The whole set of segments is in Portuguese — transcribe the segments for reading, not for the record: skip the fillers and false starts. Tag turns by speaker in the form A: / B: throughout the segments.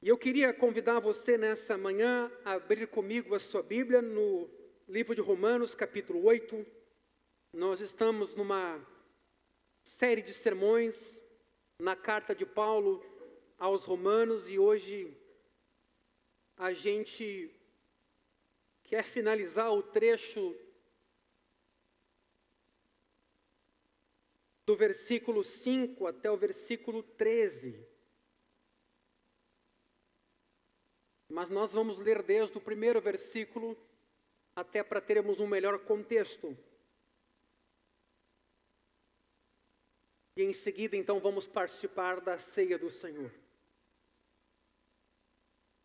A: E eu queria convidar você nessa manhã a abrir comigo a sua Bíblia no livro de Romanos, capítulo 8. Nós estamos numa série de sermões na carta de Paulo aos Romanos e hoje a gente quer finalizar o trecho do versículo 5 até o versículo 13. Mas nós vamos ler desde o primeiro versículo até para termos um melhor contexto. E em seguida, então, vamos participar da ceia do Senhor.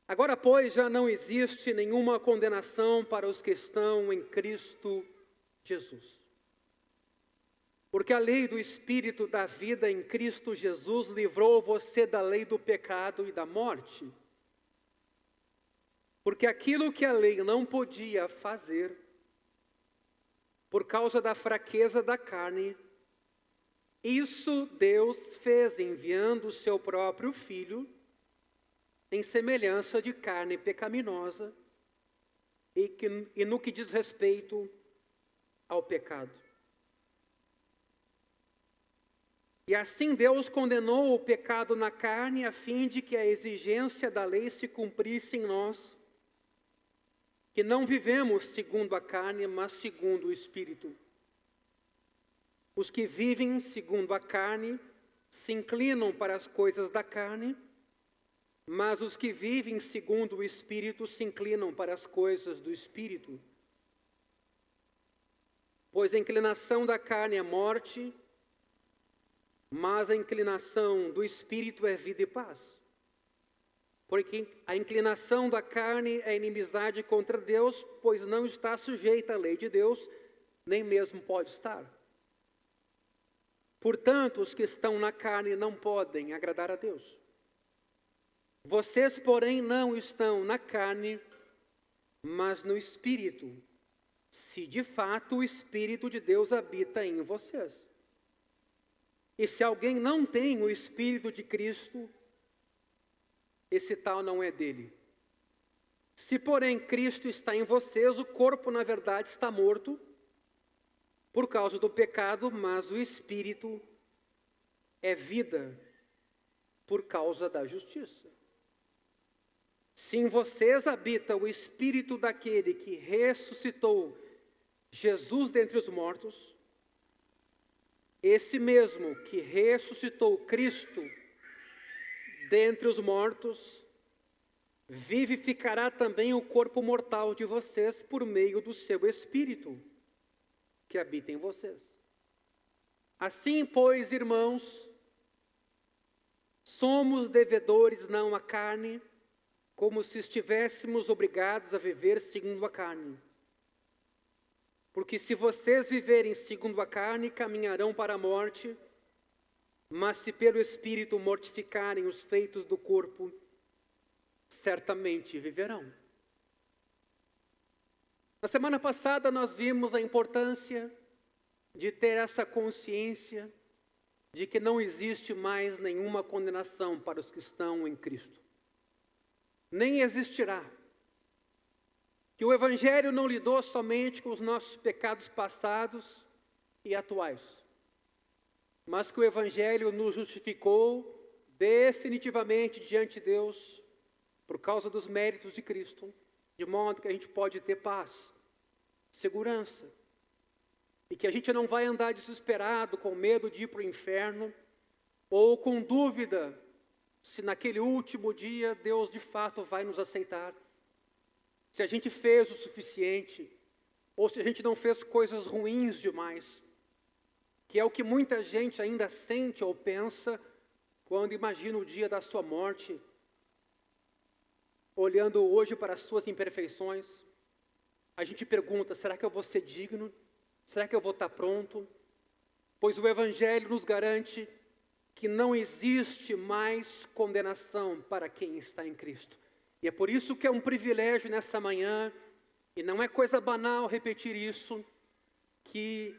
A: Agora, pois, já não existe nenhuma condenação para os que estão em Cristo Jesus. Porque a lei do Espírito da vida em Cristo Jesus livrou você da lei do pecado e da morte. Porque aquilo que a lei não podia fazer, por causa da fraqueza da carne, isso Deus fez enviando o seu próprio Filho, em semelhança de carne pecaminosa, e no que diz respeito ao pecado. E assim Deus condenou o pecado na carne, a fim de que a exigência da lei se cumprisse em nós, que não vivemos segundo a carne, mas segundo o Espírito. Os que vivem segundo a carne se inclinam para as coisas da carne, mas os que vivem segundo o Espírito se inclinam para as coisas do Espírito. Pois a inclinação da carne é morte, mas a inclinação do Espírito é vida e paz. Porque a inclinação da carne é inimizade contra Deus, pois não está sujeita à lei de Deus, nem mesmo pode estar. Portanto, os que estão na carne não podem agradar a Deus. Vocês, porém, não estão na carne, mas no Espírito, se de fato o Espírito de Deus habita em vocês. E se alguém não tem o Espírito de Cristo, esse tal não é dele. Se, porém, Cristo está em vocês, o corpo, na verdade, está morto por causa do pecado, mas o Espírito é vida por causa da justiça. Se em vocês habita o Espírito daquele que ressuscitou Jesus dentre os mortos, esse mesmo que ressuscitou Cristo dentre os mortos, vivificará também o corpo mortal de vocês por meio do seu Espírito, que habita em vocês. Assim, pois, irmãos, somos devedores não à carne, como se estivéssemos obrigados a viver segundo a carne. Porque se vocês viverem segundo a carne, caminharão para a morte, mas se pelo Espírito mortificarem os feitos do corpo, certamente viverão. Na semana passada nós vimos a importância de ter essa consciência de que não existe mais nenhuma condenação para os que estão em Cristo. Nem existirá. Que o Evangelho não lidou somente com os nossos pecados passados e atuais, mas que o Evangelho nos justificou definitivamente diante de Deus por causa dos méritos de Cristo, de modo que a gente pode ter paz, segurança, e que a gente não vai andar desesperado com medo de ir para o inferno, ou com dúvida se naquele último dia Deus de fato vai nos aceitar, se a gente fez o suficiente, ou se a gente não fez coisas ruins demais, que é o que muita gente ainda sente ou pensa quando imagina o dia da sua morte, olhando hoje para as suas imperfeições. A gente pergunta, será que eu vou ser digno? Será que eu vou estar pronto? Pois o Evangelho nos garante que não existe mais condenação para quem está em Cristo. E é por isso que é um privilégio nessa manhã, e não é coisa banal repetir isso, que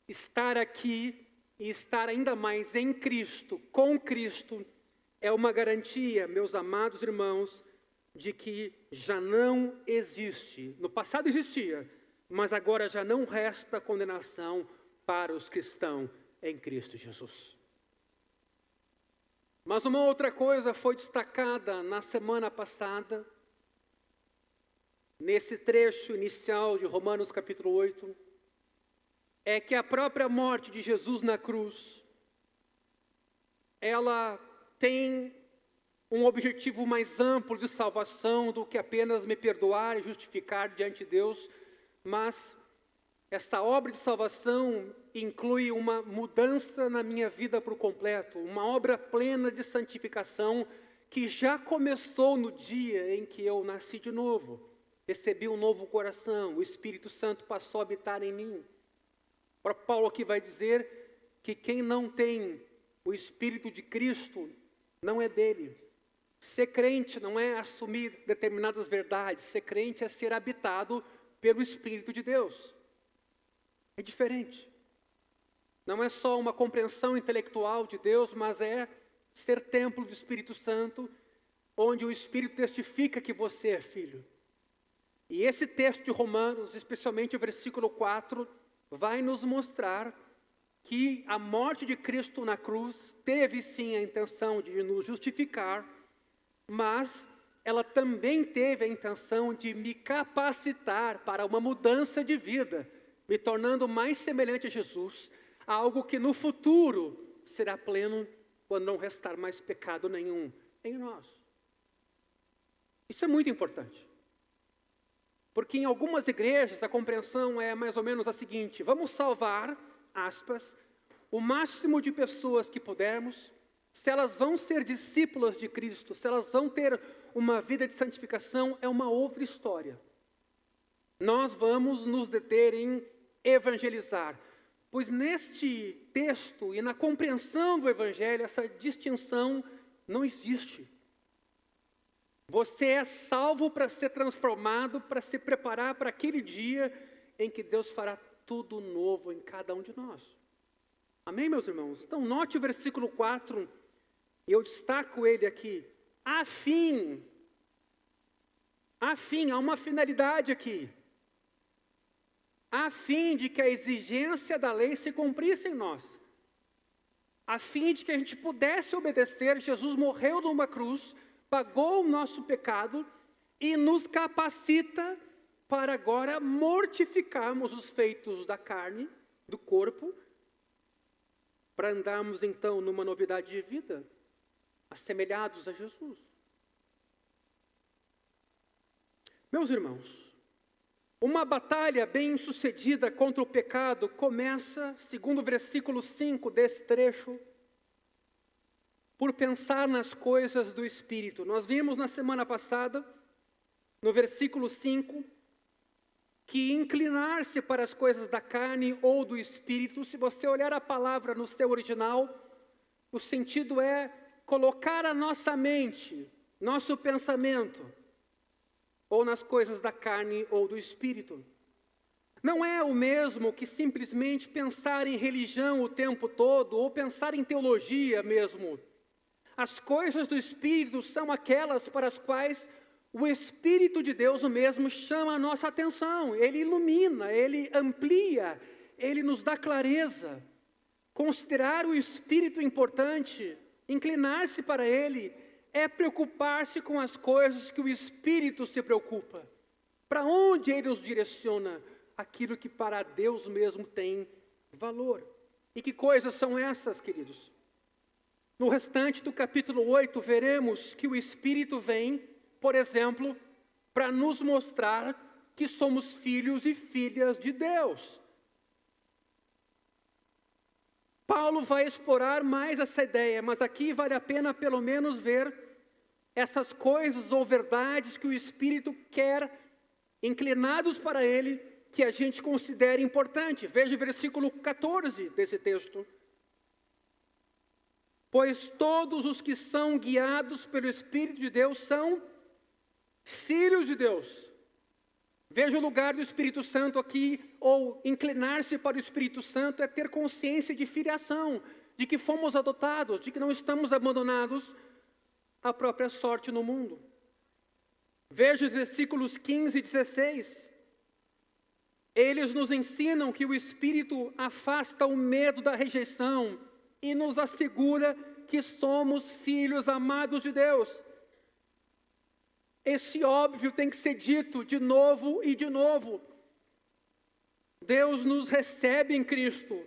A: estar aqui e estar ainda mais em Cristo, com Cristo, é uma garantia, meus amados irmãos, de que já não existe, no passado existia, mas agora já não resta condenação para os que estão em Cristo Jesus. Mas uma outra coisa foi destacada na semana passada, nesse trecho inicial de Romanos capítulo 8, é que a própria morte de Jesus na cruz, ela tem um objetivo mais amplo de salvação do que apenas me perdoar e justificar diante de Deus, mas essa obra de salvação inclui uma mudança na minha vida por completo, uma obra plena de santificação que já começou no dia em que eu nasci de novo. Recebi um novo coração, o Espírito Santo passou a habitar em mim. Para Paulo aqui vai dizer que quem não tem o Espírito de Cristo não é dele. Ser crente não é assumir determinadas verdades, ser crente é ser habitado pelo Espírito de Deus. É diferente. Não é só uma compreensão intelectual de Deus, mas é ser templo do Espírito Santo, onde o Espírito testifica que você é filho. E esse texto de Romanos, especialmente o versículo 4, vai nos mostrar que a morte de Cristo na cruz teve sim a intenção de nos justificar, mas ela também teve a intenção de me capacitar para uma mudança de vida, me tornando mais semelhante a Jesus, algo que no futuro será pleno quando não restar mais pecado nenhum em nós. Isso é muito importante. Porque em algumas igrejas a compreensão é mais ou menos a seguinte: vamos salvar, aspas, o máximo de pessoas que pudermos. Se elas vão ser discípulas de Cristo, se elas vão ter uma vida de santificação, é uma outra história. Nós vamos nos deter em evangelizar, pois neste texto e na compreensão do Evangelho, essa distinção não existe. Você é salvo para ser transformado, para se preparar para aquele dia em que Deus fará tudo novo em cada um de nós. Amém, meus irmãos? Então, note o versículo 4, e eu destaco ele aqui. A fim, há uma finalidade aqui. A fim de que a exigência da lei se cumprisse em nós. A fim de que a gente pudesse obedecer, Jesus morreu numa cruz, pagou o nosso pecado e nos capacita para agora mortificarmos os feitos da carne, do corpo, para andarmos então numa novidade de vida, assemelhados a Jesus. Meus irmãos, uma batalha bem sucedida contra o pecado começa, segundo o versículo 5 desse trecho, por pensar nas coisas do Espírito. Nós vimos na semana passada, no versículo 5, que inclinar-se para as coisas da carne ou do Espírito, se você olhar a palavra no seu original, o sentido é colocar a nossa mente, nosso pensamento, ou nas coisas da carne ou do Espírito. Não é o mesmo que simplesmente pensar em religião o tempo todo, ou pensar em teologia mesmo. As coisas do Espírito são aquelas para as quais o Espírito de Deus mesmo chama a nossa atenção. Ele ilumina, ele amplia, ele nos dá clareza. Considerar o Espírito importante, inclinar-se para ele, é preocupar-se com as coisas que o Espírito se preocupa. Para onde ele nos direciona? Aquilo que para Deus mesmo tem valor. E que coisas são essas, queridos? No restante do capítulo 8, veremos que o Espírito vem, por exemplo, para nos mostrar que somos filhos e filhas de Deus. Paulo vai explorar mais essa ideia, mas aqui vale a pena pelo menos ver essas coisas ou verdades que o Espírito quer, inclinados para ele, que a gente considere importante. Veja o versículo 14 desse texto. Pois todos os que são guiados pelo Espírito de Deus são filhos de Deus. Veja o lugar do Espírito Santo aqui, ou inclinar-se para o Espírito Santo é ter consciência de filiação, de que fomos adotados, de que não estamos abandonados, a própria sorte no mundo. Veja os versículos 15 e 16. Eles nos ensinam que o Espírito afasta o medo da rejeição e nos assegura que somos filhos amados de Deus. Esse óbvio tem que ser dito de novo e de novo. Deus nos recebe em Cristo.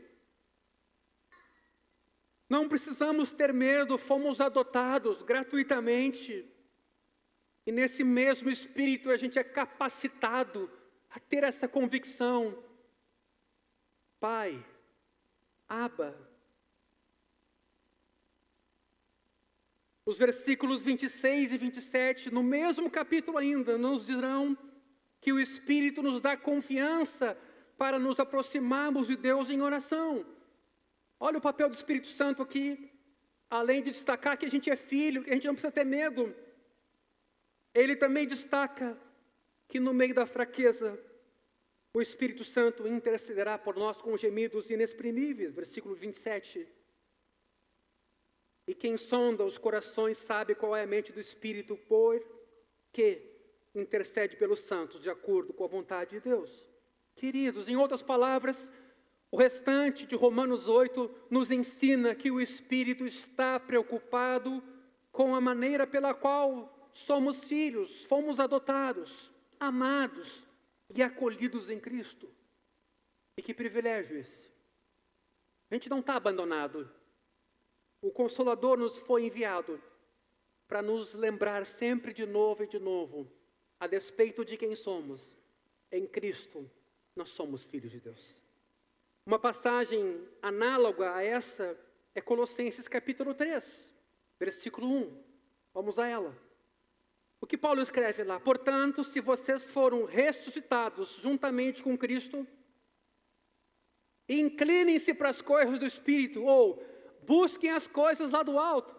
A: Não precisamos ter medo, fomos adotados gratuitamente. E nesse mesmo Espírito a gente é capacitado a ter essa convicção. Pai, Abba. Os versículos 26 e 27, no mesmo capítulo ainda, nos dirão que o Espírito nos dá confiança para nos aproximarmos de Deus em oração. Olha o papel do Espírito Santo aqui, além de destacar que a gente é filho, que a gente não precisa ter medo, ele também destaca que no meio da fraqueza, o Espírito Santo intercederá por nós com gemidos inexprimíveis, versículo 27. E quem sonda os corações sabe qual é a mente do Espírito, porque intercede pelos santos, de acordo com a vontade de Deus. Queridos, em outras palavras, o restante de Romanos 8 nos ensina que o Espírito está preocupado com a maneira pela qual somos filhos, fomos adotados, amados e acolhidos em Cristo. E que privilégio esse! A gente não está abandonado. O Consolador nos foi enviado para nos lembrar sempre de novo, a despeito de quem somos, em Cristo, nós somos filhos de Deus. Uma passagem análoga a essa é Colossenses capítulo 3, versículo 1. Vamos a ela. O que Paulo escreve lá? Portanto, se vocês foram ressuscitados juntamente com Cristo, inclinem-se para as coisas do Espírito, ou busquem as coisas lá do alto.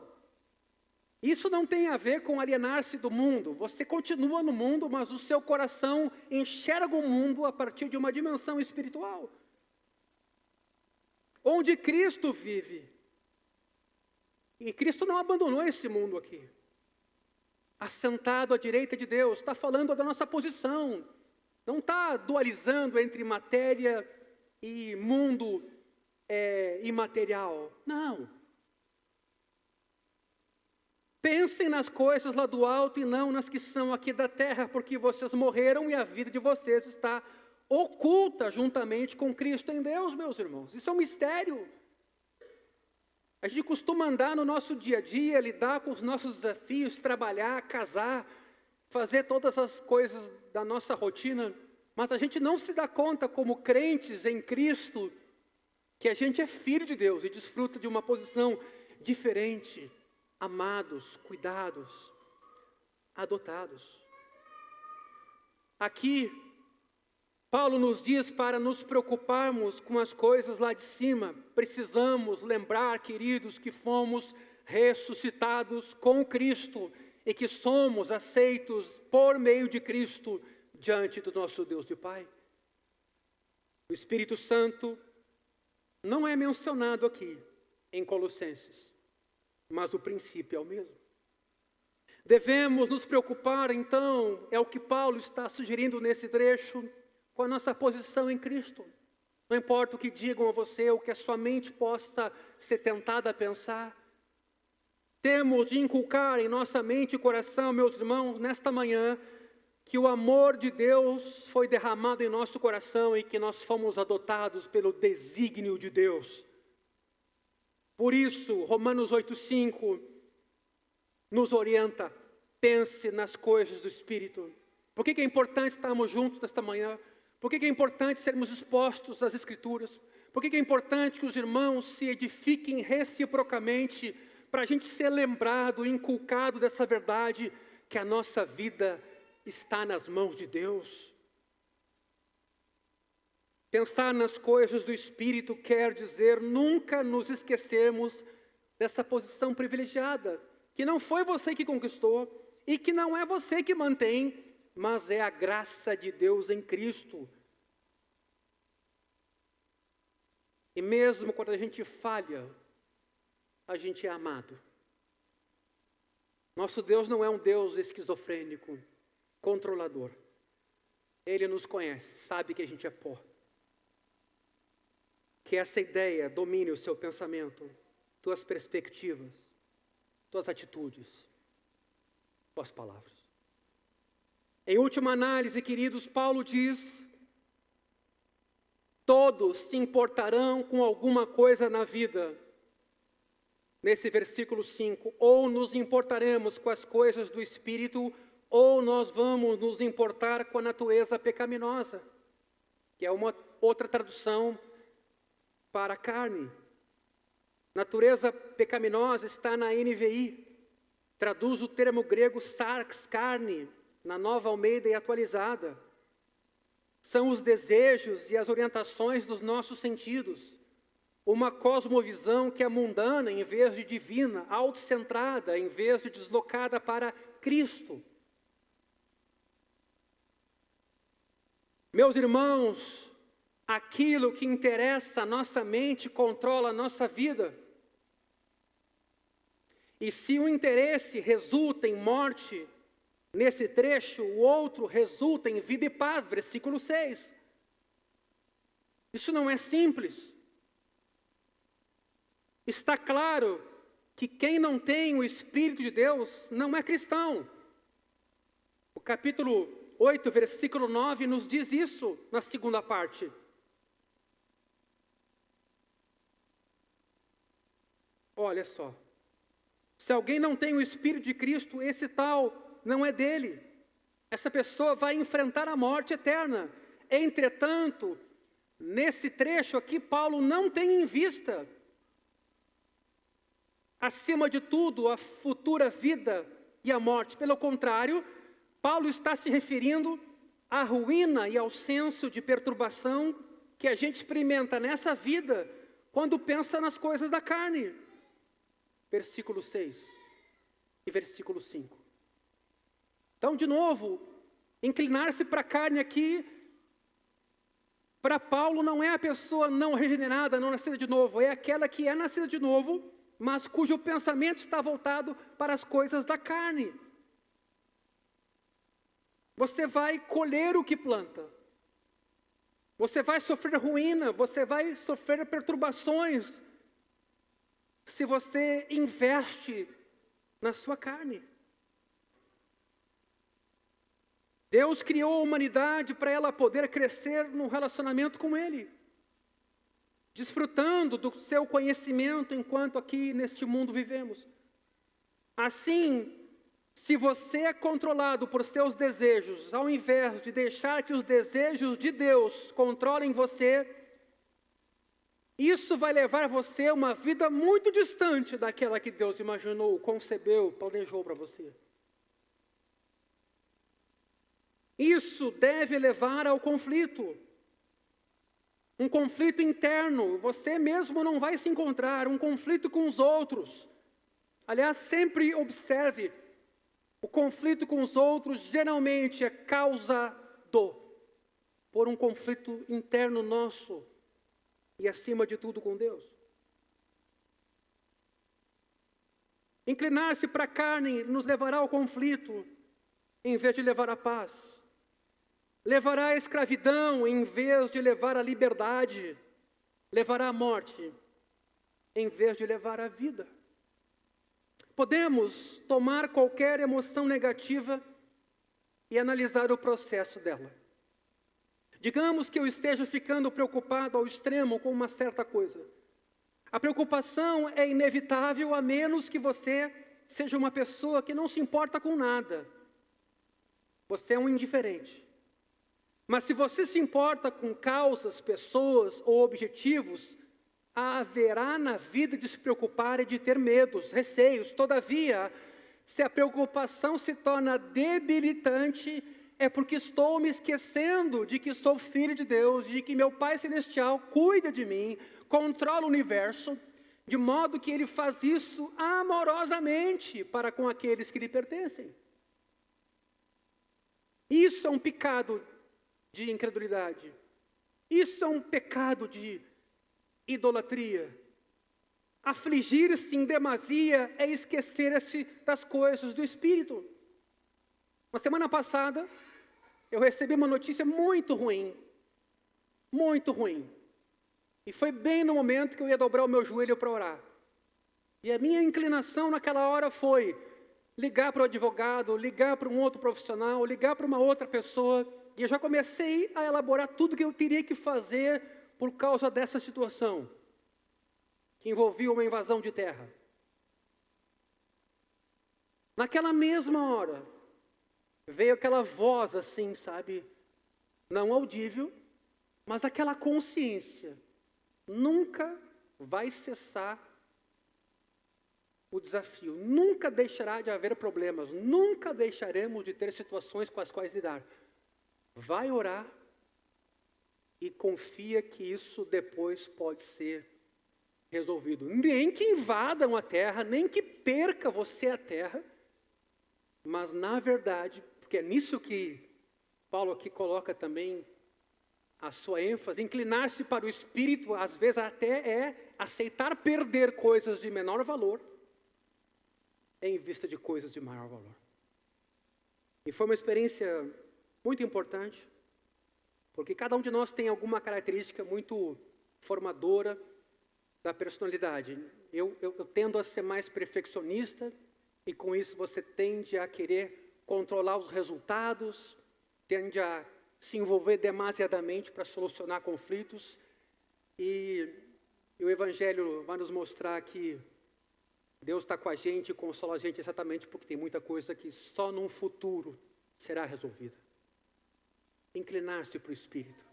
A: Isso não tem a ver com alienar-se do mundo. Você continua no mundo, mas o seu coração enxerga o mundo a partir de uma dimensão espiritual. Onde Cristo vive. E Cristo não abandonou esse mundo aqui. Assentado à direita de Deus, está falando da nossa posição. Não está dualizando entre matéria e mundo imaterial. Não. Pensem nas coisas lá do alto e não nas que são aqui da terra, porque vocês morreram e a vida de vocês está oculta juntamente com Cristo em Deus, meus irmãos. Isso é um mistério. A gente costuma andar no nosso dia a dia, lidar com os nossos desafios, trabalhar, casar, fazer todas as coisas da nossa rotina, mas a gente não se dá conta, como crentes em Cristo, que a gente é filho de Deus e desfruta de uma posição diferente, amados, cuidados, adotados. Aqui, Paulo nos diz para nos preocuparmos com as coisas lá de cima. Precisamos lembrar, queridos, que fomos ressuscitados com Cristo e que somos aceitos por meio de Cristo diante do nosso Deus e Pai. O Espírito Santo não é mencionado aqui em Colossenses, mas o princípio é o mesmo. Devemos nos preocupar, então, é o que Paulo está sugerindo nesse trecho, com a nossa posição em Cristo. Não importa o que digam a você, o que a sua mente possa ser tentada a pensar. Temos de inculcar em nossa mente e coração, meus irmãos, nesta manhã, que o amor de Deus foi derramado em nosso coração e que nós fomos adotados pelo desígnio de Deus. Por isso, Romanos 8,5 nos orienta, pense nas coisas do Espírito. Por que é importante estarmos juntos nesta manhã? Por que é importante sermos expostos às Escrituras? Por que é importante que os irmãos se edifiquem reciprocamente para a gente ser lembrado, inculcado dessa verdade, que a nossa vida está nas mãos de Deus? Pensar nas coisas do Espírito quer dizer nunca nos esquecermos dessa posição privilegiada, que não foi você que conquistou e que não é você que mantém, mas é a graça de Deus em Cristo. E mesmo quando a gente falha, a gente é amado. Nosso Deus não é um Deus esquizofrênico, controlador. Ele nos conhece, sabe que a gente é pó. Que essa ideia domine o seu pensamento, tuas perspectivas, tuas atitudes, tuas palavras. Em última análise, queridos, Paulo diz: todos se importarão com alguma coisa na vida. Nesse versículo 5, ou nos importaremos com as coisas do Espírito, ou nós vamos nos importar com a natureza pecaminosa, que é uma outra tradução para a carne. Natureza pecaminosa está na NVI, traduz o termo grego sarx, carne, na Nova Almeida e atualizada. São os desejos e as orientações dos nossos sentidos. Uma cosmovisão que é mundana em vez de divina, autocentrada em vez de deslocada para Cristo. Meus irmãos, aquilo que interessa a nossa mente controla a nossa vida. E se um interesse resulta em morte, nesse trecho, o outro resulta em vida e paz, versículo 6. Isso não é simples. Está claro que quem não tem o Espírito de Deus não é cristão. O capítulo 8, versículo 9, nos diz isso na segunda parte. Olha só. Se alguém não tem o Espírito de Cristo, esse tal não é dele. Essa pessoa vai enfrentar a morte eterna. Entretanto, nesse trecho aqui, Paulo não tem em vista, acima de tudo, a futura vida e a morte. Pelo contrário, Paulo está se referindo à ruína e ao senso de perturbação que a gente experimenta nessa vida quando pensa nas coisas da carne. Versículo 6 e versículo 5. Então, de novo, inclinar-se para a carne aqui, para Paulo, não é a pessoa não regenerada, não nascida de novo, é aquela que é nascida de novo, mas cujo pensamento está voltado para as coisas da carne. Você vai colher o que planta. Você vai sofrer ruína, você vai sofrer perturbações se você investe na sua carne. Deus criou a humanidade para ela poder crescer no relacionamento com Ele, desfrutando do seu conhecimento enquanto aqui neste mundo vivemos. Assim, se você é controlado por seus desejos, ao invés de deixar que os desejos de Deus controlem você, isso vai levar você a uma vida muito distante daquela que Deus imaginou, concebeu, planejou para você. Isso deve levar ao conflito. Um conflito interno, você mesmo não vai se encontrar, um conflito com os outros. Aliás, sempre observe, o conflito com os outros geralmente é causado por um conflito interno nosso e, acima de tudo, com Deus. Inclinar-se para a carne nos levará ao conflito, em vez de levar à paz. Levará à escravidão, em vez de levar à liberdade. Levará à morte, em vez de levar à vida. Podemos tomar qualquer emoção negativa e analisar o processo dela. Digamos que eu esteja ficando preocupado ao extremo com uma certa coisa. A preocupação é inevitável, a menos que você seja uma pessoa que não se importa com nada. Você é um indiferente. Mas se você se importa com causas, pessoas ou objetivos, haverá na vida de se preocupar e de ter medos, receios. Todavia, se a preocupação se torna debilitante, é porque estou me esquecendo de que sou filho de Deus, de que meu Pai Celestial cuida de mim, controla o universo, de modo que Ele faz isso amorosamente para com aqueles que lhe pertencem. Isso é um pecado de incredulidade. Isso é um pecado de idolatria. Afligir-se em demasia é esquecer-se das coisas do Espírito. Na semana passada, eu recebi uma notícia muito ruim. Muito ruim. E foi bem no momento que eu ia dobrar o meu joelho para orar. E a minha inclinação naquela hora foi ligar para o advogado, ligar para um outro profissional, ligar para uma outra pessoa. E eu já comecei a elaborar tudo que eu teria que fazer por causa dessa situação, que envolvia uma invasão de terra. Naquela mesma hora, veio aquela voz assim, sabe, não audível, mas aquela consciência. Nunca vai cessar o desafio, nunca deixará de haver problemas, nunca deixaremos de ter situações com as quais lidar. Vai orar e confia que isso depois pode ser resolvido. Nem que invadam a terra, nem que perca você a terra, mas na verdade, porque é nisso que Paulo aqui coloca também a sua ênfase, inclinar-se para o Espírito, às vezes até é aceitar perder coisas de menor valor, em vista de coisas de maior valor. E foi uma experiência muito importante, porque cada um de nós tem alguma característica muito formadora da personalidade. Eu tendo a ser mais perfeccionista, e com isso você tende a querer controlar os resultados, tende a se envolver demasiadamente para solucionar conflitos, e o Evangelho vai nos mostrar que Deus está com a gente e consola a gente exatamente porque tem muita coisa que só num futuro será resolvida. Inclinar-se para o Espírito.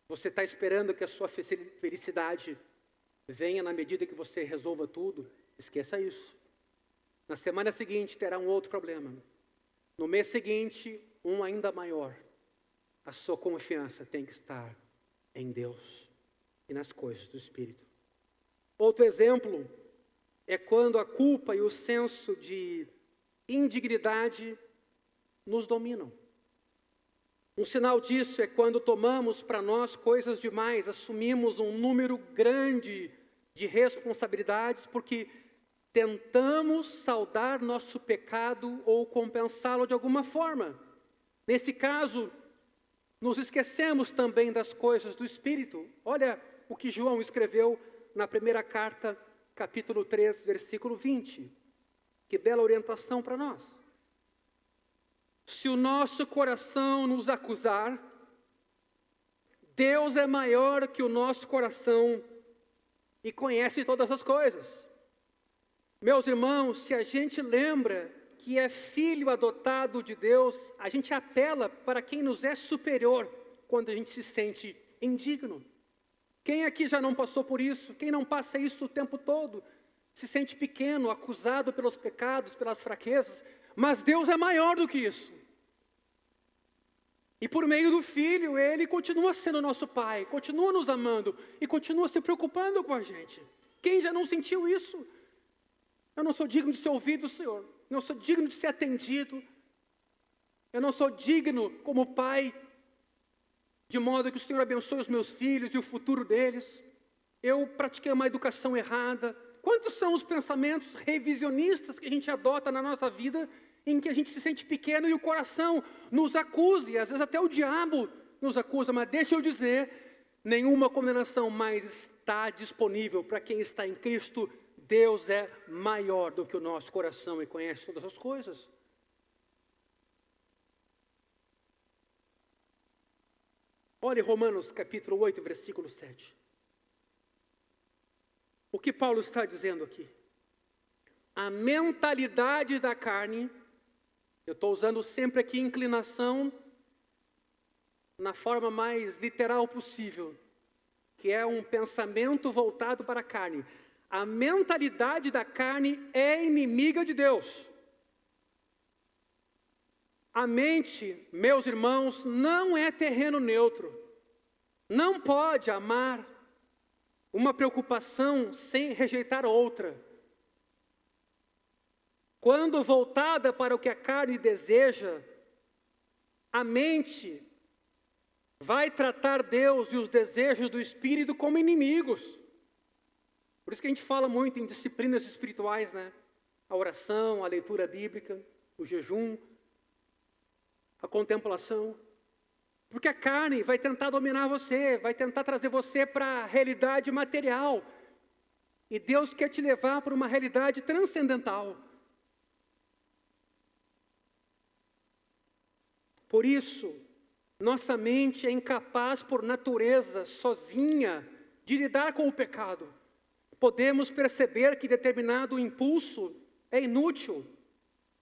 A: Você está esperando que a sua felicidade venha na medida que você resolva tudo? Esqueça isso. Na semana seguinte terá um outro problema. No mês seguinte, um ainda maior. A sua confiança tem que estar em Deus e nas coisas do Espírito. Outro exemplo é quando a culpa e o senso de indignidade nos dominam. Um sinal disso é quando tomamos para nós coisas demais, assumimos um número grande de responsabilidades porque tentamos saldar nosso pecado ou compensá-lo de alguma forma. Nesse caso, nos esquecemos também das coisas do Espírito. Olha o que João escreveu na primeira carta, capítulo 3, versículo 20. Que bela orientação para nós. Se o nosso coração nos acusar, Deus é maior que o nosso coração e conhece todas as coisas. Meus irmãos, se a gente lembra que é filho adotado de Deus, a gente apela para quem nos é superior quando a gente se sente indigno. Quem aqui já não passou por isso? Quem não passa isso o tempo todo? Se sente pequeno, acusado pelos pecados, pelas fraquezas, mas Deus é maior do que isso. E por meio do Filho, Ele continua sendo nosso Pai, continua nos amando e continua se preocupando com a gente. Quem já não sentiu isso? Eu não sou digno de ser ouvido, Senhor. Eu não sou digno de ser atendido. Eu não sou digno como pai, de modo que o Senhor abençoe os meus filhos e o futuro deles. Eu pratiquei uma educação errada. Quantos são os pensamentos revisionistas que a gente adota na nossa vida, em que a gente se sente pequeno e o coração nos acusa, e às vezes até o diabo nos acusa, mas deixa eu dizer, nenhuma condenação mais está disponível para quem está em Cristo. Deus é maior do que o nosso coração e conhece todas as coisas. Olhe Romanos capítulo 8, versículo 7. O que Paulo está dizendo aqui? A mentalidade da carne, eu estou usando sempre aqui inclinação na forma mais literal possível, que é um pensamento voltado para a carne. A mentalidade da carne é inimiga de Deus. A mente, meus irmãos, não é terreno neutro. Não pode amar uma preocupação sem rejeitar outra. Quando voltada para o que a carne deseja, a mente vai tratar Deus e os desejos do Espírito como inimigos. Por isso que a gente fala muito em disciplinas espirituais, né? A oração, a leitura bíblica, o jejum, a contemplação. Porque a carne vai tentar dominar você, vai tentar trazer você para a realidade material. E Deus quer te levar para uma realidade transcendental. Por isso, nossa mente é incapaz por natureza, sozinha, de lidar com o pecado. Podemos perceber que determinado impulso é inútil,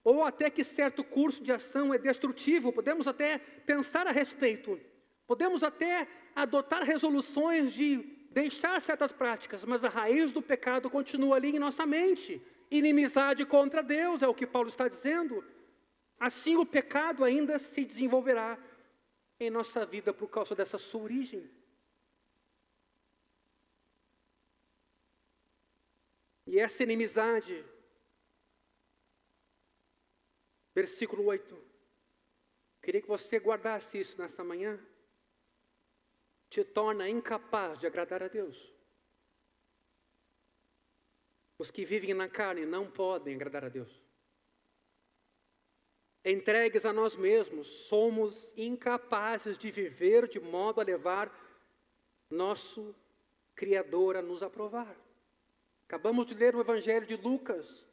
A: ou até que certo curso de ação é destrutivo. Podemos até pensar a respeito. Podemos até adotar resoluções de deixar certas práticas, mas a raiz do pecado continua ali em nossa mente. Inimizade contra Deus, é o que Paulo está dizendo. Assim o pecado ainda se desenvolverá em nossa vida por causa dessa sua origem. E essa inimizade, versículo 8, queria que você guardasse isso nessa manhã, te torna incapaz de agradar a Deus. Os que vivem na carne não podem agradar a Deus. Entregues a nós mesmos, somos incapazes de viver de modo a levar nosso Criador a nos aprovar. Acabamos de ler o Evangelho de Lucas.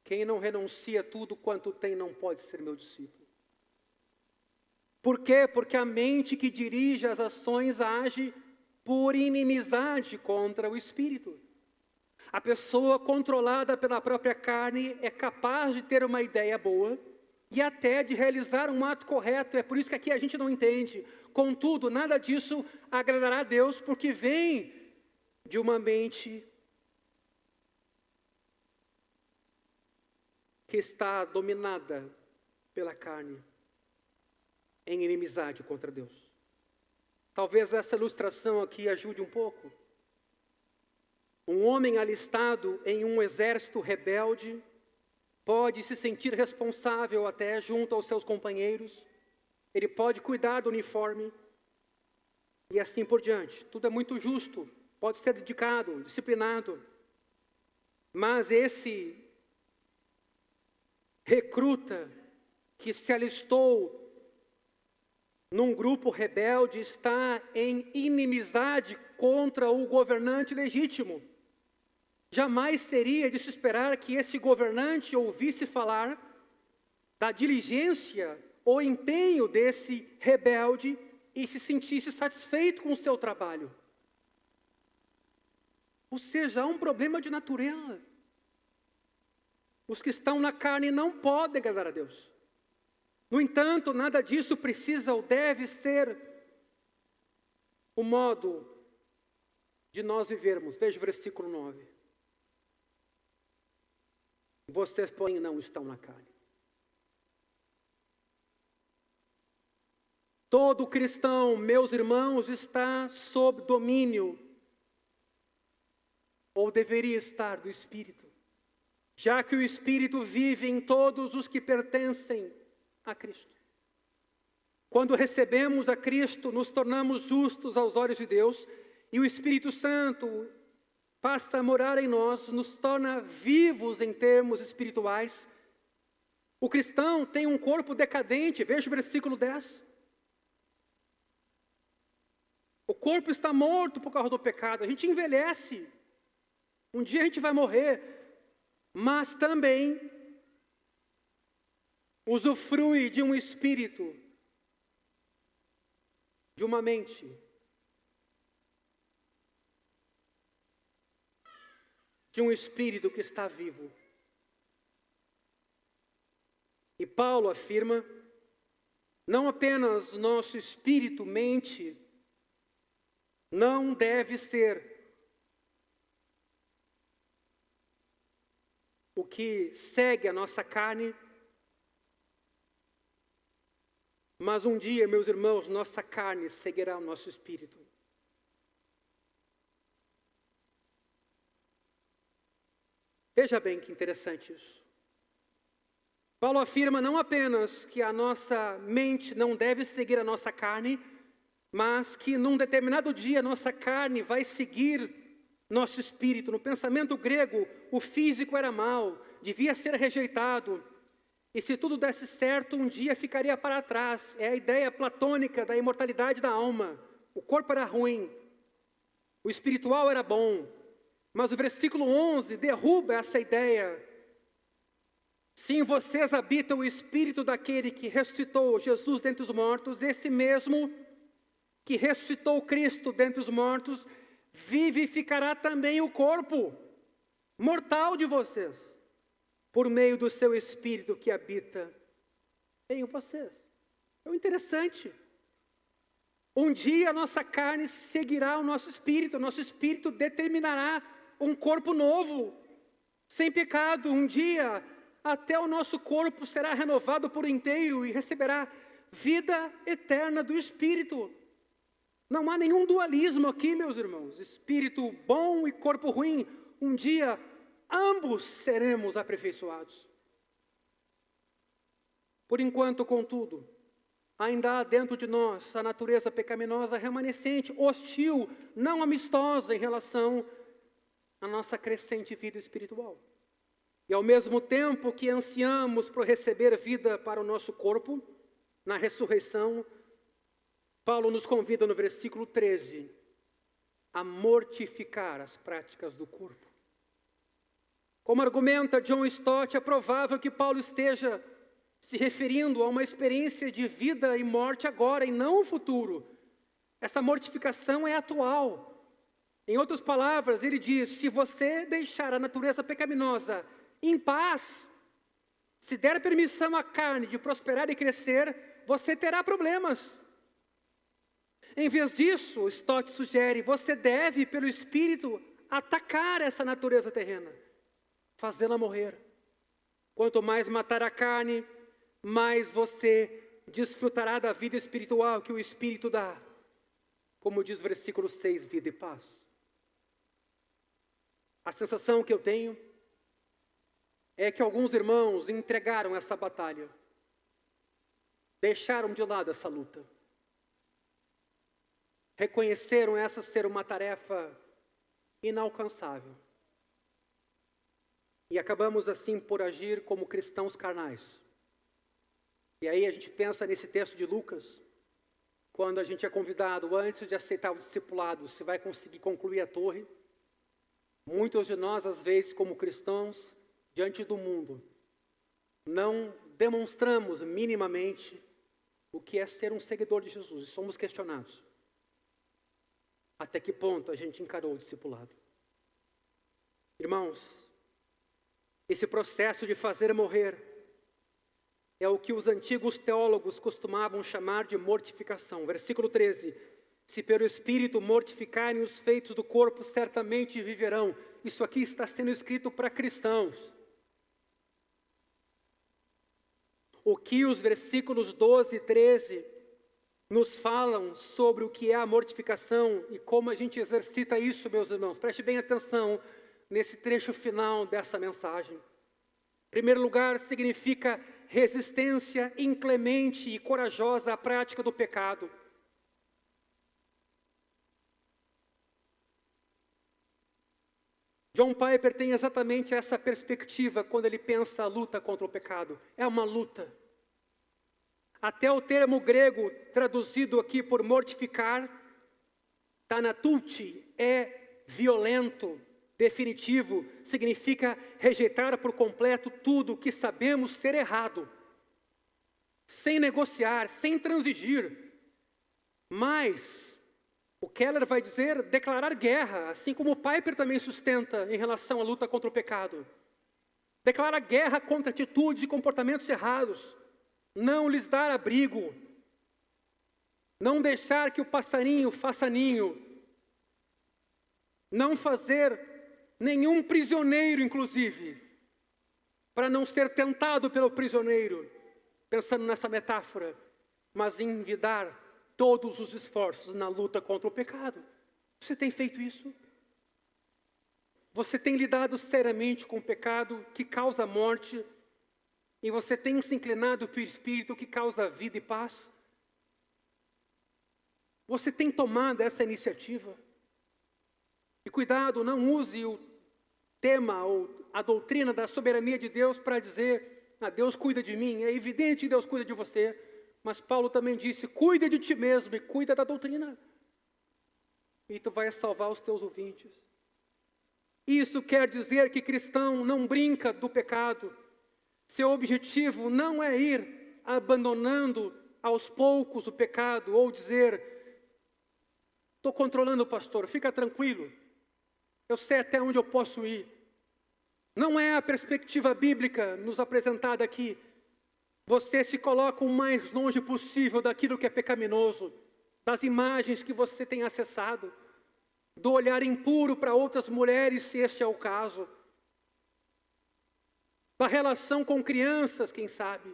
A: Quem não renuncia tudo quanto tem não pode ser meu discípulo. Por quê? Porque a mente que dirige as ações age por inimizade contra o Espírito. A pessoa controlada pela própria carne é capaz de ter uma ideia boa e até de realizar um ato correto. É por isso que aqui a gente não entende. Contudo, nada disso agradará a Deus, porque vem de uma mente que está dominada pela carne, em inimizade contra Deus. Talvez essa ilustração aqui ajude um pouco. Um homem alistado em um exército rebelde pode se sentir responsável até junto aos seus companheiros. Ele pode cuidar do uniforme e assim por diante. Tudo é muito justo, pode ser dedicado, disciplinado. Mas esse recruta que se alistou num grupo rebelde está em inimizade contra o governante legítimo. Jamais seria de se esperar que esse governante ouvisse falar da diligência ou empenho desse rebelde e se sentisse satisfeito com o seu trabalho. Ou seja, há um problema de natureza. Os que estão na carne não podem agradar a Deus. No entanto, nada disso precisa ou deve ser o modo de nós vivermos. Veja o versículo 9. Vocês, porém, não estão na carne. Todo cristão, meus irmãos, está sob domínio, ou deveria estar, do Espírito, já que o Espírito vive em todos os que pertencem a Cristo. Quando recebemos a Cristo, nos tornamos justos aos olhos de Deus, e o Espírito Santo passa a morar em nós, nos torna vivos em termos espirituais. O cristão tem um corpo decadente, veja o versículo 10. O corpo está morto por causa do pecado, a gente envelhece, um dia a gente vai morrer, mas também usufrui de um espírito, de uma mente, de um espírito que está vivo. E Paulo afirma, não apenas nosso espírito, mente, não deve ser o que segue a nossa carne, mas um dia, meus irmãos, nossa carne seguirá o nosso espírito. Veja bem que interessante isso. Paulo afirma não apenas que a nossa mente não deve seguir a nossa carne, mas que num determinado dia a nossa carne vai seguir nosso espírito. No pensamento grego, o físico era mau, devia ser rejeitado. E se tudo desse certo, um dia ficaria para trás. É a ideia platônica da imortalidade da alma. O corpo era ruim, o espiritual era bom. Mas o versículo 11 derruba essa ideia. Se em vocês habita o espírito daquele que ressuscitou Jesus dentre os mortos, esse mesmo que ressuscitou Cristo dentre os mortos, vivificará também o corpo mortal de vocês, por meio do seu Espírito que habita em vocês. É interessante. Um dia a nossa carne seguirá o nosso espírito determinará um corpo novo, sem pecado. Um dia até o nosso corpo será renovado por inteiro e receberá vida eterna do Espírito. Não há nenhum dualismo aqui, meus irmãos. Espírito bom e corpo ruim. Um dia, ambos seremos aperfeiçoados. Por enquanto, contudo, ainda há dentro de nós a natureza pecaminosa remanescente, hostil, não amistosa em relação à nossa crescente vida espiritual. E ao mesmo tempo que ansiamos por receber vida para o nosso corpo, na ressurreição, Paulo nos convida no versículo 13 a mortificar as práticas do corpo. Como argumenta John Stott, é provável que Paulo esteja se referindo a uma experiência de vida e morte agora e não o futuro. Essa mortificação é atual. Em outras palavras, ele diz: se você deixar a natureza pecaminosa em paz, se der permissão à carne de prosperar e crescer, você terá problemas. Em vez disso, Stott sugere, você deve, pelo Espírito, atacar essa natureza terrena, fazê-la morrer. Quanto mais matar a carne, mais você desfrutará da vida espiritual que o Espírito dá. Como diz o versículo 6, vida e paz. A sensação que eu tenho é que alguns irmãos entregaram essa batalha, deixaram de lado essa luta. Reconheceram essa ser uma tarefa inalcançável. E acabamos assim por agir como cristãos carnais. E aí a gente pensa nesse texto de Lucas, quando a gente é convidado, antes de aceitar o discipulado, se vai conseguir concluir a torre. Muitos de nós, às vezes, como cristãos, diante do mundo, não demonstramos minimamente o que é ser um seguidor de Jesus. E somos questionados. Até que ponto a gente encarou o discipulado? Irmãos, esse processo de fazer morrer é o que os antigos teólogos costumavam chamar de mortificação. Versículo 13. Se pelo Espírito mortificarem os feitos do corpo, certamente viverão. Isso aqui está sendo escrito para cristãos. O que os versículos 12 e 13 nos falam sobre o que é a mortificação e como a gente exercita isso, meus irmãos. Preste bem atenção nesse trecho final dessa mensagem. Em primeiro lugar, significa resistência inclemente e corajosa à prática do pecado. John Piper tem exatamente essa perspectiva quando ele pensa a luta contra o pecado. É uma luta. Até o termo grego traduzido aqui por mortificar, tanatuti, é violento, definitivo, significa rejeitar por completo tudo que sabemos ser errado, sem negociar, sem transigir. Mas o Keller vai dizer declarar guerra, assim como o Piper também sustenta em relação à luta contra o pecado. Declara guerra contra atitudes e comportamentos errados. Não lhes dar abrigo, não deixar que o passarinho faça ninho, não fazer nenhum prisioneiro, inclusive, para não ser tentado pelo prisioneiro, pensando nessa metáfora, mas envidar todos os esforços na luta contra o pecado. Você tem feito isso? Você tem lidado seriamente com o pecado que causa morte? E você tem se inclinado para o Espírito que causa vida e paz? Você tem tomado essa iniciativa? E cuidado, não use o tema ou a doutrina da soberania de Deus para dizer, Deus cuida de mim. É evidente que Deus cuida de você, mas Paulo também disse, cuida de ti mesmo e cuida da doutrina. E tu vais salvar os teus ouvintes. Isso quer dizer que cristão não brinca do pecado. Seu objetivo não é ir abandonando aos poucos o pecado ou dizer, estou controlando o pastor, fica tranquilo, eu sei até onde eu posso ir. Não é a perspectiva bíblica nos apresentada aqui. Você se coloca o mais longe possível daquilo que é pecaminoso, das imagens que você tem acessado, do olhar impuro para outras mulheres, se esse é o caso, da relação com crianças, quem sabe.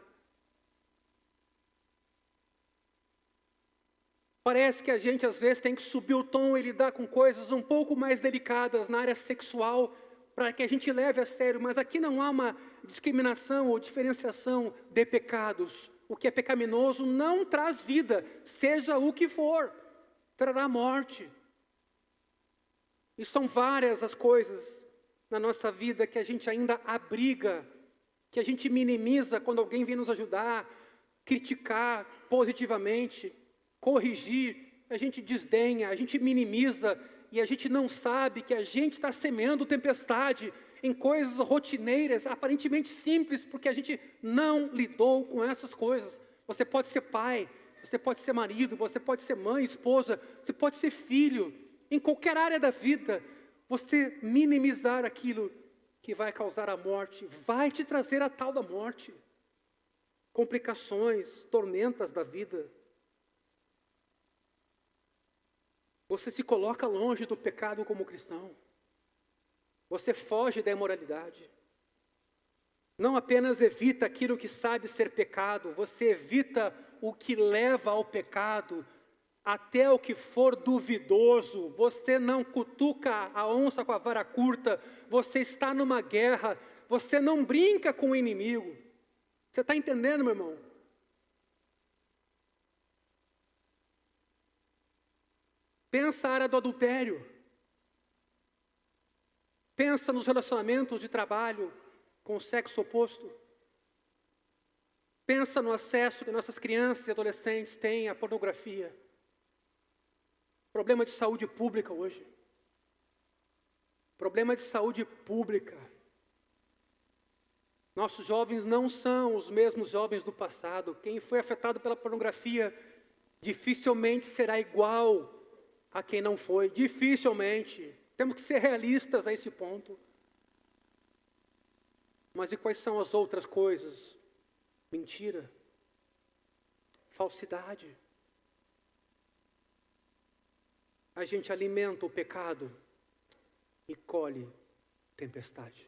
A: Parece que a gente às vezes tem que subir o tom e lidar com coisas um pouco mais delicadas na área sexual, para que a gente leve a sério, mas aqui não há uma discriminação ou diferenciação de pecados. O que é pecaminoso não traz vida, seja o que for, trará morte. E são várias as coisas na nossa vida que a gente ainda abriga, que a gente minimiza quando alguém vem nos ajudar, criticar positivamente, corrigir, a gente desdenha, a gente minimiza e a gente não sabe que a gente está semeando tempestade em coisas rotineiras, aparentemente simples, porque a gente não lidou com essas coisas. Você pode ser pai, você pode ser marido, você pode ser mãe, esposa, você pode ser filho. Em qualquer área da vida, você minimizar aquilo que vai causar a morte, vai te trazer a tal da morte. Complicações, tormentas da vida. Você se coloca longe do pecado como cristão. Você foge da imoralidade. Não apenas evita aquilo que sabe ser pecado, você evita o que leva ao pecado, até o que for duvidoso. Você não cutuca a onça com a vara curta, você está numa guerra, você não brinca com o inimigo. Você está entendendo, meu irmão? Pensa a área do adultério. Pensa nos relacionamentos de trabalho com o sexo oposto. Pensa no acesso que nossas crianças e adolescentes têm à pornografia. Problema de saúde pública hoje. Problema de saúde pública. Nossos jovens não são os mesmos jovens do passado. Quem foi afetado pela pornografia dificilmente será igual a quem não foi. Dificilmente. Temos que ser realistas a esse ponto. Mas e quais são as outras coisas? Mentira. Falsidade. A gente alimenta o pecado e colhe tempestade.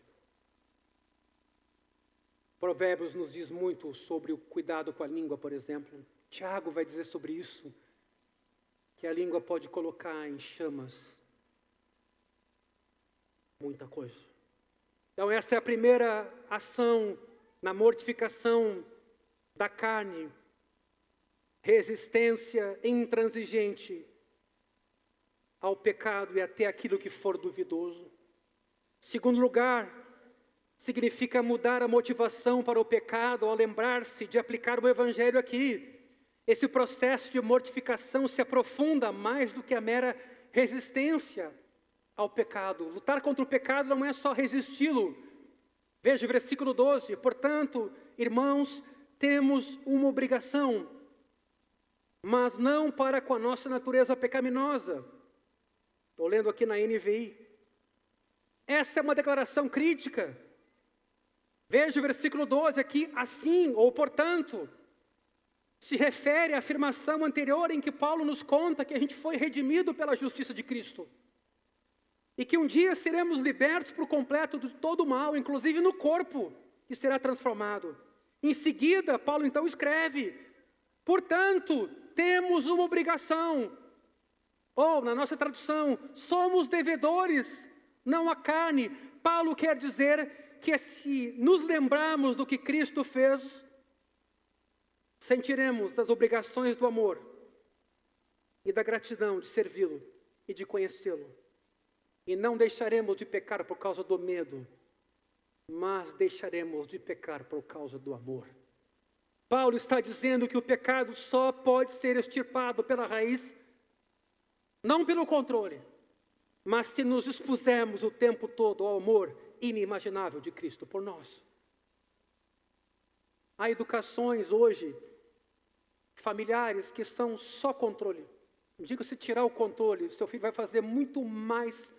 A: Provérbios nos diz muito sobre o cuidado com a língua, por exemplo. Tiago vai dizer sobre isso, que a língua pode colocar em chamas muita coisa. Então essa é a primeira ação na mortificação da carne. Resistência intransigente ao pecado e até aquilo que for duvidoso. Segundo lugar, significa mudar a motivação para o pecado ao lembrar-se de aplicar o Evangelho aqui. Esse processo de mortificação se aprofunda mais do que a mera resistência ao pecado. Lutar contra o pecado não é só resisti-lo. Veja o versículo 12. Portanto, irmãos, temos uma obrigação, mas não para com a nossa natureza pecaminosa. Estou lendo aqui na NVI. Essa é uma declaração crítica. Veja o versículo 12 aqui, assim, ou portanto, se refere à afirmação anterior em que Paulo nos conta que a gente foi redimido pela justiça de Cristo. E que um dia seremos libertos por completo de todo o mal, inclusive no corpo, que será transformado. Em seguida, Paulo então escreve, portanto, temos uma obrigação. Ou, na nossa tradução, somos devedores, não a carne. Paulo quer dizer que se nos lembrarmos do que Cristo fez, sentiremos as obrigações do amor e da gratidão de servi-lo e de conhecê-lo. E não deixaremos de pecar por causa do medo, mas deixaremos de pecar por causa do amor. Paulo está dizendo que o pecado só pode ser extirpado pela raiz, não pelo controle, mas se nos expusermos o tempo todo ao amor inimaginável de Cristo por nós. Há educações hoje, familiares, que são só controle. Digo, se tirar o controle, seu filho vai fazer muito mais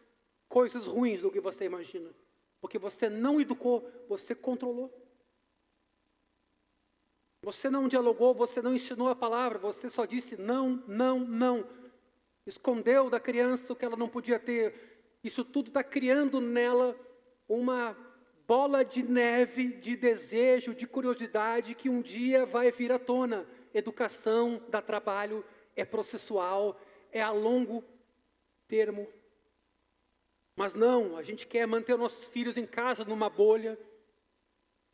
A: coisas ruins do que você imagina. Porque você não educou, você controlou. Você não dialogou, você não ensinou a palavra, você só disse não, não, não. Escondeu da criança o que ela não podia ter. Isso tudo está criando nela uma bola de neve, de desejo, de curiosidade, que um dia vai vir à tona. Educação dá trabalho, é processual, é a longo termo. Mas não, a gente quer manter nossos filhos em casa, numa bolha,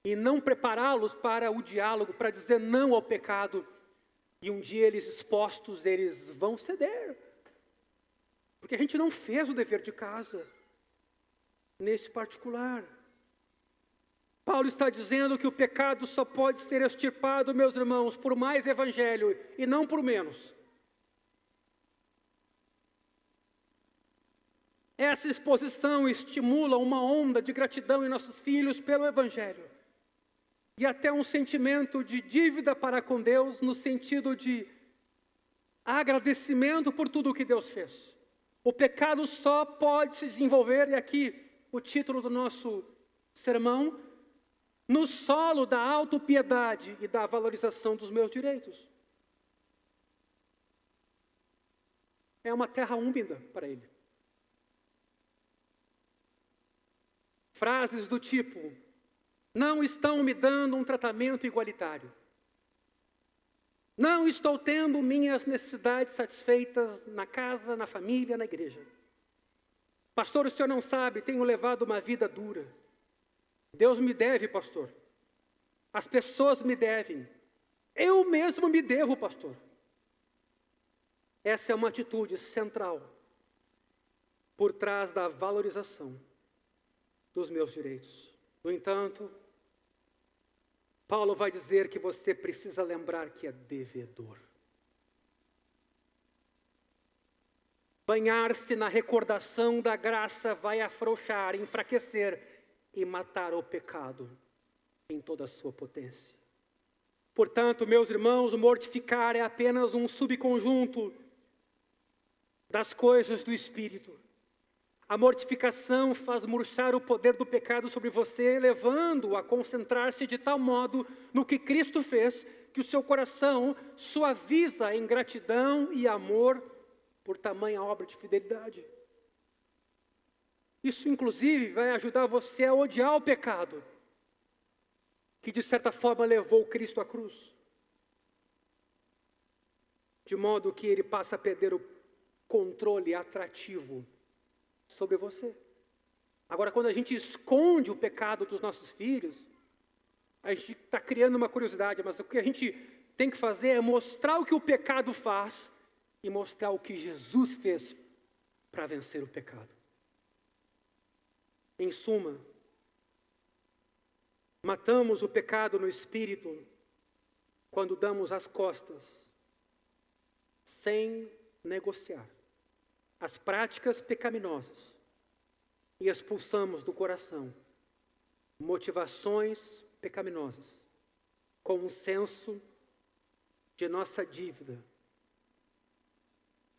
A: e não prepará-los para o diálogo, para dizer não ao pecado. E um dia eles expostos, eles vão ceder. Porque a gente não fez o dever de casa, nesse particular. Paulo está dizendo que o pecado só pode ser extirpado, meus irmãos, por mais evangelho e não por menos. Essa exposição estimula uma onda de gratidão em nossos filhos pelo evangelho. E até um sentimento de dívida para com Deus, no sentido de agradecimento por tudo o que Deus fez. O pecado só pode se desenvolver, e aqui o título do nosso sermão, no solo da autopiedade e da valorização dos meus direitos. É uma terra úmida para ele. Frases do tipo: não estão me dando um tratamento igualitário. Não estou tendo minhas necessidades satisfeitas na casa, na família, na igreja. Pastor, o senhor não sabe, tenho levado uma vida dura. Deus me deve, pastor. As pessoas me devem. Eu mesmo me devo, pastor. Essa é uma atitude central por trás da valorização dos meus direitos. No entanto, Paulo vai dizer que você precisa lembrar que é devedor. Banhar-se na recordação da graça vai afrouxar, enfraquecer e matar o pecado em toda a sua potência. Portanto, meus irmãos, mortificar é apenas um subconjunto das coisas do Espírito. A mortificação faz murchar o poder do pecado sobre você, levando-o a concentrar-se de tal modo no que Cristo fez, que o seu coração suaviza em gratidão e amor por tamanha obra de fidelidade. Isso, inclusive, vai ajudar você a odiar o pecado, que de certa forma levou Cristo à cruz. De modo que ele passa a perder o controle atrativo sobre você. Agora, quando a gente esconde o pecado dos nossos filhos, a gente está criando uma curiosidade, mas o que a gente tem que fazer é mostrar o que o pecado faz e mostrar o que Jesus fez para vencer o pecado. Em suma, matamos o pecado no espírito quando damos as costas, sem negociar, as práticas pecaminosas e expulsamos do coração motivações pecaminosas com um senso de nossa dívida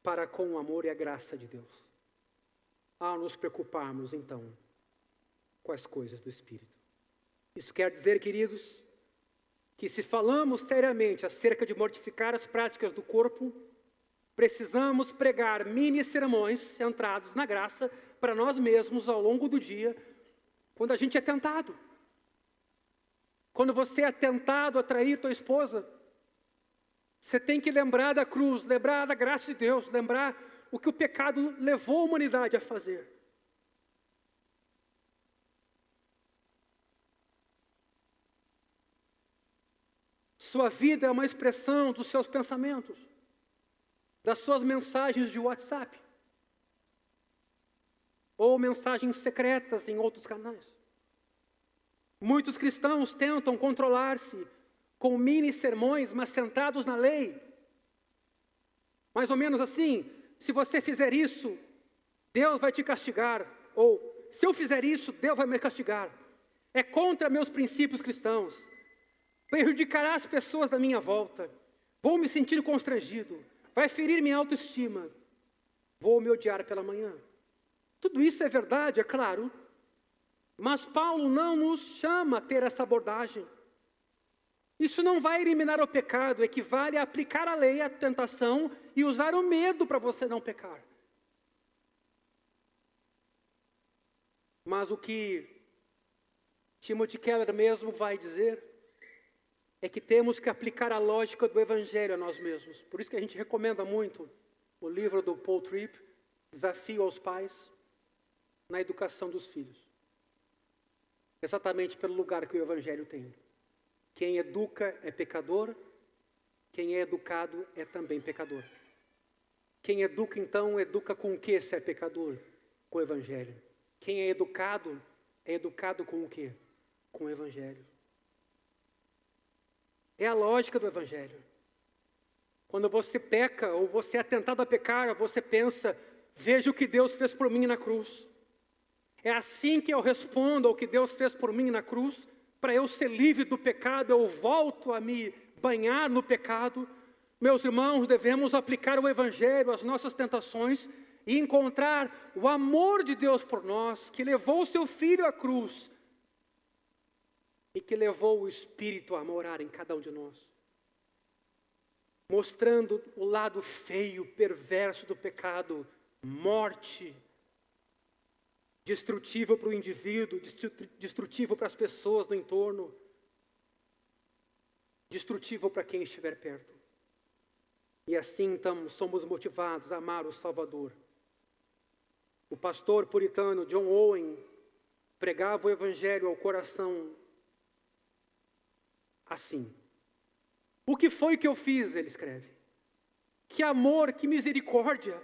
A: para com o amor e a graça de Deus, ao nos preocuparmos então com as coisas do Espírito. Isso quer dizer, queridos, que se falamos seriamente acerca de mortificar as práticas do corpo, precisamos pregar mini sermões centrados na graça para nós mesmos ao longo do dia, quando a gente é tentado. Quando você é tentado a trair tua esposa, você tem que lembrar da cruz, lembrar da graça de Deus, lembrar o que o pecado levou a humanidade a fazer. Sua vida é uma expressão dos seus pensamentos, das suas mensagens de WhatsApp. ou mensagens secretas em outros canais. Muitos cristãos tentam controlar-se com mini sermões, mas centrados na lei. Mais ou menos assim, se você fizer isso, Deus vai te castigar. Ou, se eu fizer isso, Deus vai me castigar. É contra meus princípios cristãos. Prejudicará as pessoas da minha volta. Vou me sentir constrangido. Vai ferir minha autoestima. Vou me odiar pela manhã. Tudo isso é verdade, é claro. Mas Paulo não nos chama a ter essa abordagem. Isso não vai eliminar o pecado, equivale a aplicar a lei à tentação e usar o medo para você não pecar. Mas o que Timothy Keller mesmo vai dizer é que temos que aplicar a lógica do Evangelho a nós mesmos. Por isso que a gente recomenda muito o livro do Paul Tripp, Desafio aos Pais na Educação dos Filhos. Exatamente pelo lugar que o Evangelho tem. Quem educa é pecador, quem é educado é também pecador. Quem educa, então, educa com o que se é pecador? Com o Evangelho. Quem é educado com o quê? Com o Evangelho. É a lógica do Evangelho. Quando você peca ou você é tentado a pecar, você pensa, veja o que Deus fez por mim na cruz. É assim que eu respondo ao que Deus fez por mim na cruz. Para eu ser livre do pecado, eu volto a me banhar no pecado. Meus irmãos, devemos aplicar o Evangelho às nossas tentações e encontrar o amor de Deus por nós, que levou o seu Filho à cruz e que levou o Espírito a morar em cada um de nós, mostrando o lado feio, perverso do pecado, morte, destrutivo para o indivíduo, destrutivo para as pessoas do entorno, destrutivo para quem estiver perto. E assim, então, somos motivados a amar o Salvador. O pastor puritano John Owen pregava o Evangelho ao coração assim. O que foi que eu fiz, ele escreve. Que amor, que misericórdia,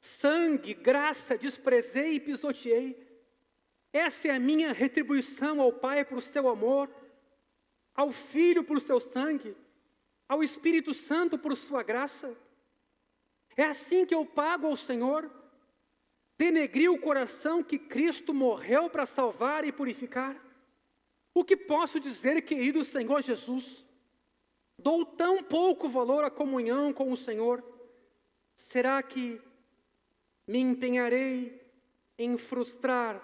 A: sangue, graça, desprezei e pisoteei. Essa é a minha retribuição ao Pai por seu amor, ao Filho por seu sangue, ao Espírito Santo por sua graça. É assim que eu pago ao Senhor. Denegri o coração que Cristo morreu para salvar e purificar. O que posso dizer, querido Senhor Jesus? Dou tão pouco valor à comunhão com o Senhor. Será que me empenharei em frustrar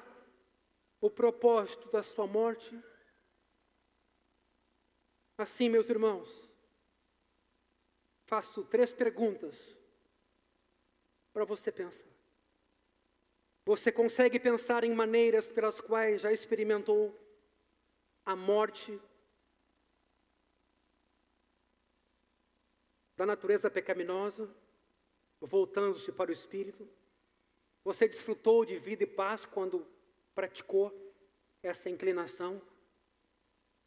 A: o propósito da sua morte? Assim, meus irmãos, faço 3 perguntas para você pensar. Você consegue pensar em maneiras pelas quais já experimentou a morte da natureza pecaminosa, voltando-se para o Espírito? Você desfrutou de vida e paz quando praticou essa inclinação?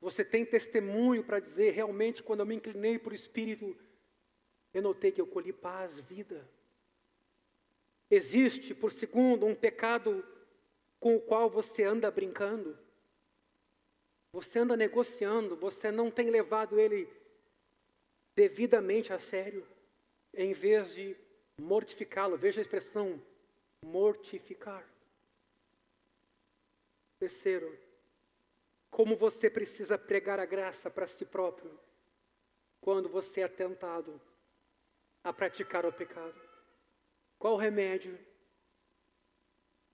A: Você tem testemunho para dizer, realmente, quando eu me inclinei para o Espírito, eu notei que eu colhi paz, vida? Existe, por segundo, um pecado com o qual você anda brincando? Você anda negociando, você não tem levado ele devidamente a sério, em vez de mortificá-lo. Veja a expressão, mortificar. Terceiro, como você precisa pregar a graça para si próprio, quando você é tentado a praticar o pecado. Qual o remédio?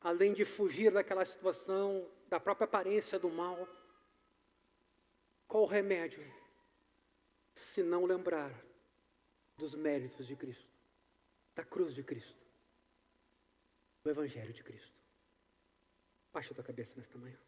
A: Além de fugir daquela situação, da própria aparência do mal, qual o remédio? Se não lembrar dos méritos de Cristo, da cruz de Cristo, do Evangelho de Cristo. Baixa a tua cabeça nesta manhã.